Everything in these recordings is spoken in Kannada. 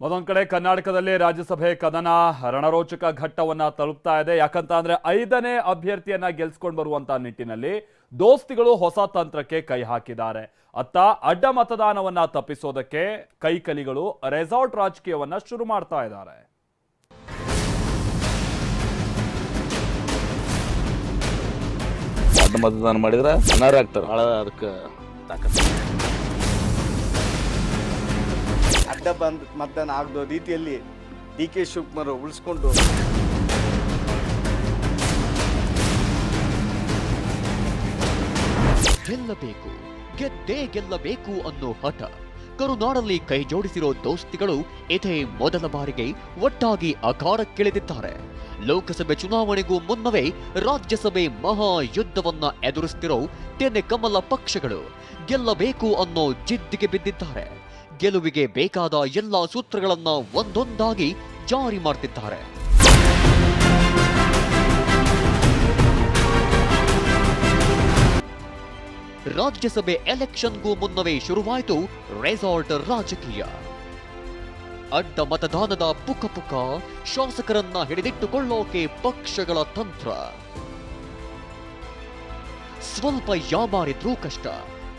ಮತ್ತೊಂದು ಕಡೆ ಕರ್ನಾಟಕದಲ್ಲಿ ರಾಜ್ಯಸಭೆ ಕದನ ರಣರೋಚಕ ಘಟ್ಟವನ್ನ ತಲುಪ್ತಾ ಇದೆ. ಯಾಕಂತ ಅಂದ್ರೆ 5ನೇ ಅಭ್ಯರ್ಥಿಯನ್ನ ಗೆಲ್ಸ್ಕೊಂಡು ಬರುವಂತ ನಿಟ್ಟಿನಲ್ಲಿ ದೋಸ್ತಿಗಳು ಹೊಸ ತಂತ್ರಕ್ಕೆ ಕೈ ಹಾಕಿದ್ದಾರೆ. ಅತ್ತ ಅಡ್ಡ ಮತದಾನವನ್ನ ತಪ್ಪಿಸೋದಕ್ಕೆ ಕೈಕಲಿಗಳು ರೆಸಾರ್ಟ್ ರಾಜಕೀಯವನ್ನ ಶುರು ಮಾಡ್ತಾ ಇದ್ದಾರೆ. ಅಡ್ಡ ಮತದಾನ ಮಾಡಿದ್ರೆ ಅನರ್ಹರಾಗ್ತಾರೆ. ಅದಕ್ಕೆ ಅಡ್ಡ ಮತದಾನ ಆಗದ ರೀತಿಯಲ್ಲಿ ಡಿ.ಕೆ. ಶಿವಕುಮಾರ್ ಉಳಿಸ್ಕೊಂಡು ಗೆಲ್ಲಬೇಕು, ಗೆದ್ದೇ ಗೆಲ್ಲಬೇಕು ಅನ್ನೋ ಹಠ ಕರುನಾಡಲ್ಲಿ ಕೈ ಜೋಡಿಸಿರೋ ದೋಸ್ತಿಗಳು ಇದೇ ಮೊದಲ ಬಾರಿಗೆ ಒಟ್ಟಾಗಿ ಅಖಾಡಕ್ಕಿಳಿದಿದ್ದಾರೆ. ಲೋಕಸಭೆ ಚುನಾವಣೆಗೂ ಮುನ್ನವೇ ರಾಜ್ಯಸಭೆ ಮಹಾ ಯುದ್ಧವನ್ನ ಎದುರಿಸ್ತಿರೋ ತೆನೆ ಕಮಲ ಪಕ್ಷಗಳು ಗೆಲ್ಲಬೇಕು ಅನ್ನೋ ಜಿದ್ದಿಗೆ ಬಿದ್ದಿದ್ದಾರೆ. ಗೆಲುವಿಗೆ ಬೇಕಾದ ಎಲ್ಲಾ ಸೂತ್ರಗಳನ್ನ ಒಂದೊಂದಾಗಿ ಜಾರಿ ಮಾಡ್ತಿದ್ದಾರೆ. ರಾಜ್ಯಸಭೆ ಎಲೆಕ್ಷನ್ಗೂ ಮುನ್ನವೇ ಶುರುವಾಯಿತು ರೆಸಾರ್ಟ್ ರಾಜಕೀಯ. ಅಡ್ಡ ಮತದಾನದ ಪುಕ ಶಾಸಕರನ್ನ ಹಿಡಿದಿಟ್ಟುಕೊಳ್ಳೋಕೆ ಪಕ್ಷಗಳ ತಂತ್ರ. ಸ್ವಲ್ಪ ಯಾಮಾರಿದ್ರೂ ಕಷ್ಟ,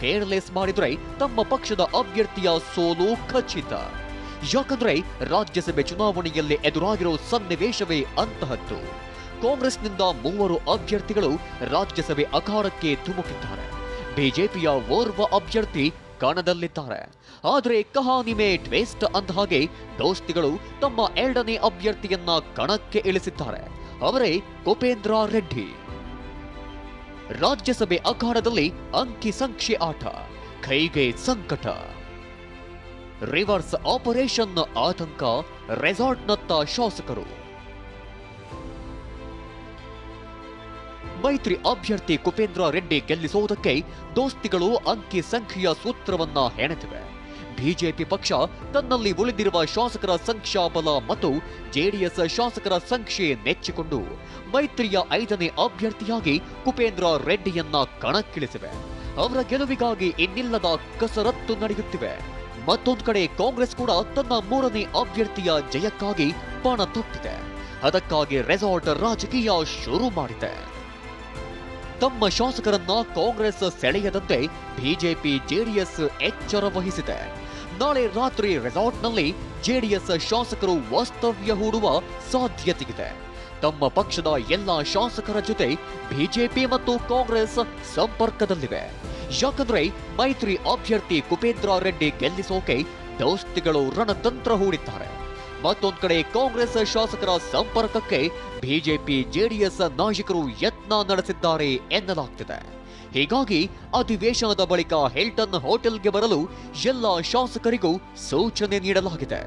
ಕೇರ್ಲೆಸ್ ಮಾಡಿದ್ರೆ ತಮ್ಮ ಪಕ್ಷದ ಅಭ್ಯರ್ಥಿಯ ಸೋಲು ಖಚಿತ. ಯಾಕಂದ್ರೆ ರಾಜ್ಯಸಭೆ ಚುನಾವಣೆಯಲ್ಲಿ ಎದುರಾಗಿರೋ ಸನ್ನಿವೇಶವೇ ಅಂತಹದ್ದು. ಕಾಂಗ್ರೆಸ್ನಿಂದ 3 ಅಭ್ಯರ್ಥಿಗಳು ರಾಜ್ಯಸಭೆ ಅಖಾಡಕ್ಕೆ ಧುಮುಕಿದ್ದಾರೆ. ಬಿಜೆಪಿಯ ಓರ್ವ ಅಭ್ಯರ್ಥಿ ಕಣದಲ್ಲಿದ್ದಾರೆ. ಆದರೆ ಕಹಾನಿ ಮೇ ಟ್ವಿಸ್ಟ್ ಅಂದ ಹಾಗೆ ದೋಸ್ತಿಗಳು ತಮ್ಮ 2ನೇ ಅಭ್ಯರ್ಥಿಯನ್ನ ಕಣಕ್ಕೆ ಇಳಿಸಿದ್ದಾರೆ. ಅವರೇ ಕುಪೇಂದ್ರ ರೆಡ್ಡಿ. ರಾಜ್ಯಸಭೆ ಅಖಾಡದಲ್ಲಿ ಅಂಕಿ ಸಂಖ್ಯೆ ಆಟ, ಕೈಗೆ ಸಂಕಟ, ರಿವರ್ಸ್ ಆಪರೇಷನ್ ಆತಂಕ, ರೆಸಾರ್ಟ್ನತ್ತ ಶಾಸಕರು. ಮೈತ್ರಿ ಅಭ್ಯರ್ಥಿ ಕುಪೇಂದ್ರ ರೆಡ್ಡಿ ಗೆಲ್ಲಿಸುವುದಕ್ಕೆ ದೋಸ್ತಿಗಳು ಅಂಕಿ ಸಂಖ್ಯೆಯ ಸೂತ್ರವನ್ನ ಹೆಣೆದಿವೆ. ಬಿಜೆಪಿ ಪಕ್ಷ ತನ್ನಲ್ಲಿ ಉಳಿದಿರುವ ಶಾಸಕರ ಸಂಖ್ಯಾಬಲ ಮತ್ತು ಜೆಡಿಎಸ್ ಶಾಸಕರ ಸಂಖ್ಯೆ ನೆಚ್ಚಿಕೊಂಡು ಮೈತ್ರಿಯ 5ನೇ ಅಭ್ಯರ್ಥಿಯಾಗಿ ಕುಪೇಂದ್ರ ರೆಡ್ಡಿಯನ್ನ ಕಣಕ್ಕಿಳಿಸಿವೆ. ಅವರ ಗೆಲುವಿಗಾಗಿ ಇನ್ನಿಲ್ಲದ ಕಸರತ್ತು ನಡೆಯುತ್ತಿವೆ. ಮತ್ತೊಂದು ಕಡೆ ಕಾಂಗ್ರೆಸ್ ಕೂಡ ತನ್ನ 3ನೇ ಅಭ್ಯರ್ಥಿಯ ಜಯಕ್ಕಾಗಿ ಪಣ ತೊಟ್ಟಿದೆ. ಅದಕ್ಕಾಗಿ ರೆಸಾರ್ಟ್ ರಾಜಕೀಯ ಶುರು ಮಾಡಿದೆ. ತಮ್ಮ ಶಾಸಕರನ್ನ ಕಾಂಗ್ರೆಸ್ ಸೆಳೆಯದಂತೆ ಬಿಜೆಪಿ ಜೆಡಿಎಸ್ ಎಚ್ಚರ ವಹಿಸಿದೆ. ನಾಳೆ ರಾತ್ರಿ ರೆಸಾರ್ಟ್ನಲ್ಲಿ ಜೆಡಿಎಸ್ ಶಾಸಕರು ವಾಸ್ತವ್ಯ ಹೂಡುವ ಸಾಧ್ಯತೆಯಿದೆ. ತಮ್ಮ ಪಕ್ಷದ ಎಲ್ಲಾ ಶಾಸಕರ ಜೊತೆ ಬಿಜೆಪಿ ಮತ್ತು ಕಾಂಗ್ರೆಸ್ ಸಂಪರ್ಕದಲ್ಲಿವೆ. ಯಾಕಂದ್ರೆ ಮೈತ್ರಿ ಅಭ್ಯರ್ಥಿ ಕುಪೇಂದ್ರ ರೆಡ್ಡಿ ಗೆಲ್ಲಿಸೋಕೆ ದೋಸ್ತಿಗಳು ರಣತಂತ್ರ ಹೂಡಿದ್ದಾರೆ. ಮತ್ತೊಂದು ಕಡೆ ಕಾಂಗ್ರೆಸ್ ಶಾಸಕರ ಸಂಪರ್ಕಕ್ಕೆ ಬಿಜೆಪಿ ಜೆಡಿಎಸ್ ನಾಯಕರು ಯತ್ನ ನಡೆಸಿದ್ದಾರೆ ಎನ್ನಲಾಗ್ತಿದೆ. ಹೀಗಾಗಿ ಅಧಿವೇಶನದ ಬಳಿಕ ಹಿಲ್ಟನ್ ಹೋಟೆಲ್ಗೆ ಬರಲು ಎಲ್ಲ ಶಾಸಕರಿಗೂ ಸೂಚನೆ ನೀಡಲಾಗಿದೆ.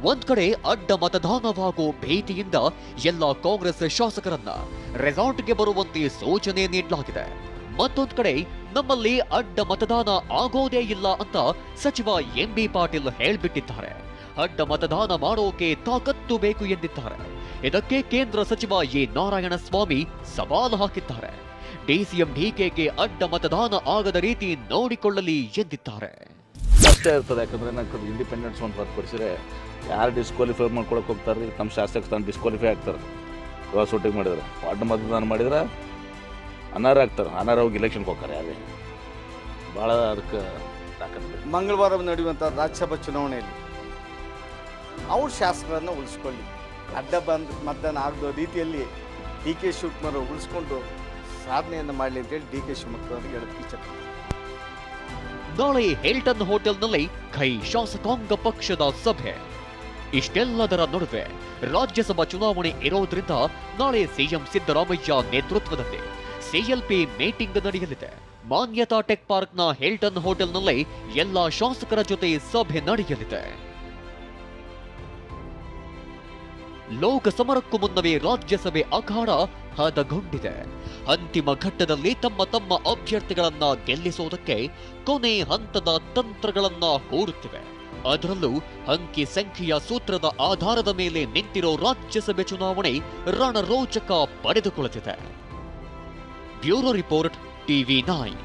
ಒಂದ್ ಕಡೆ ಅಡ್ಡ ಮತದಾನವಾಗೋ ಭೀತಿಯಿಂದ ಎಲ್ಲ ಕಾಂಗ್ರೆಸ್ ಶಾಸಕರನ್ನ ರೆಸಾರ್ಟ್ಗೆ ಬರುವಂತೆ ಸೂಚನೆ ನೀಡಲಾಗಿದೆ. ಮತ್ತೊಂದು ಕಡೆ ನಮ್ಮಲ್ಲಿ ಅಡ್ಡ ಮತದಾನ ಆಗೋದೇ ಇಲ್ಲ ಅಂತ ಸಚಿವ ಎಂಬಿ ಪಾಟೀಲ್ ಹೇಳ್ಬಿಟ್ಟಿದ್ದಾರೆ. ಅಡ್ಡ ಮತದಾನ ಮಾಡೋಕೆ ತಾಕತ್ತು ಬೇಕು ಎಂದಿದ್ದಾರೆ. ಇದಕ್ಕೆ ಕೇಂದ್ರ ಸಚಿವ ಎ ನಾರಾಯಣಸ್ವಾಮಿ ಸವಾಲು ಹಾಕಿದ್ದಾರೆ. ಡಿಸಿಎಂ ಡಿಕೆಗೆ ಅಡ್ಡ ಮತದಾನ ಆಗದ ರೀತಿ ನೋಡಿಕೊಳ್ಳಲಿ ಎಂದಿದ್ದಾರೆ. ಅಷ್ಟೇ ಇರ್ತದೆ. ಯಾಕಂದ್ರೆ ನಾವು ಇಂಡಿಪೆಂಡೆನ್ಸ್ ಒಂದು ಹೊರತುಪಡಿಸಿದ್ರೆ ಯಾರು ಡಿಸ್ಕ್ವಾಲಿಫೈ ಮಾಡ್ಕೊಳಕ್ ಹೋಗ್ತಾರೆ, ತಮ್ಮ ಶಾಸಕ ಸ್ಥಾನ ಡಿಸ್ಕ್ವಾಲಿಫೈ ಆಗ್ತಾರೆ. ಇವಾಗ ಶೂಟಿಂಗ್ ಮಾಡಿದ್ರೆ ಅಡ್ಡ ಮತದಾನ ಮಾಡಿದ್ರೆ ಅನರ್ಹರಾಗ್ತಾರೆ. ಅನರ್ಹವಾಗಿ ಇಲೆಕ್ಷನ್ಗೆ ಹೋಗ್ತಾರೆ. ಯಾರೇ ಭಾಳ ಅದಕ್ಕೆ ತಾಕತ್ತು. ಮಂಗಳವಾರ ನಡೆಯುವಂಥ ರಾಜ್ಯಸಭಾ ಚುನಾವಣೆಯಲ್ಲಿ ಅವ್ರ ಶಾಸಕರನ್ನು ಉಳಿಸ್ಕೊಳ್ಳಿ, ಅಡ್ಡ ಮತದಾನ ಆಗದ ರೀತಿಯಲ್ಲಿ ಡಿ.ಕೆ. ಶಿವಕುಮಾರ್ ಉಳಿಸ್ಕೊಂಡು ಸಾಧನೆಯನ್ನು ಮಾಡಲಿ ಅಂತೇಳಿ ಡಿ.ಕೆ. ಶಿವಕುಮಾರ್ ಅವರಿಗೆ ಹೇಳೋದಕ್ಕೆ ನಾಳೆ ಹಿಲ್ಟನ್ ಹೋಟೆಲ್ನಲ್ಲಿ ಕೈ ಶಾಸಕಾಂಗ ಪಕ್ಷದ ಸಭೆ. ಇಷ್ಟೆಲ್ಲದರ ನಡುವೆ ರಾಜ್ಯಸಭಾ ಚುನಾವಣೆ ಇರೋದ್ರಿಂದ ನಾಳೆ ಸಿಎಂ ಸಿದ್ದರಾಮಯ್ಯ ನೇತೃತ್ವದಲ್ಲಿ ಸಿಎಲ್ಪಿ ಮೀಟಿಂಗ್ ನಡೆಯಲಿದೆ. ಮಾನ್ಯತಾ ಟೆಕ್ ಪಾರ್ಕ್ನ ಹಿಲ್ಟನ್ ಹೋಟೆಲ್ನಲ್ಲಿ ಎಲ್ಲಾ ಶಾಸಕರ ಜೊತೆ ಸಭೆ ನಡೆಯಲಿದೆ. ಲೋಕಸಮರಕ್ಕೂ ಮುನ್ನವೇ ರಾಜ್ಯಸಭೆ ಅಖಾಡ ಹದಗೊಂಡಿದೆ. ಅಂತಿಮ ಘಟ್ಟದಲ್ಲಿ ತಮ್ಮ ಅಭ್ಯರ್ಥಿಗಳನ್ನ ಗೆಲ್ಲಿಸುವುದಕ್ಕೆ ಕೊನೆ ಹಂತದ ತಂತ್ರಗಳನ್ನ ಹೂಡುತ್ತಿವೆ. ಅದರಲ್ಲೂ ಅಂಕಿ ಸಂಖ್ಯೆಯ ಸೂತ್ರದ ಆಧಾರದ ಮೇಲೆ ನಿಂತಿರೋ ರಾಜ್ಯಸಭೆ ಚುನಾವಣೆ ರಣರೋಚಕ ಪಡೆದುಕೊಳ್ಳುತ್ತಿದೆ. Bureau report, TV9.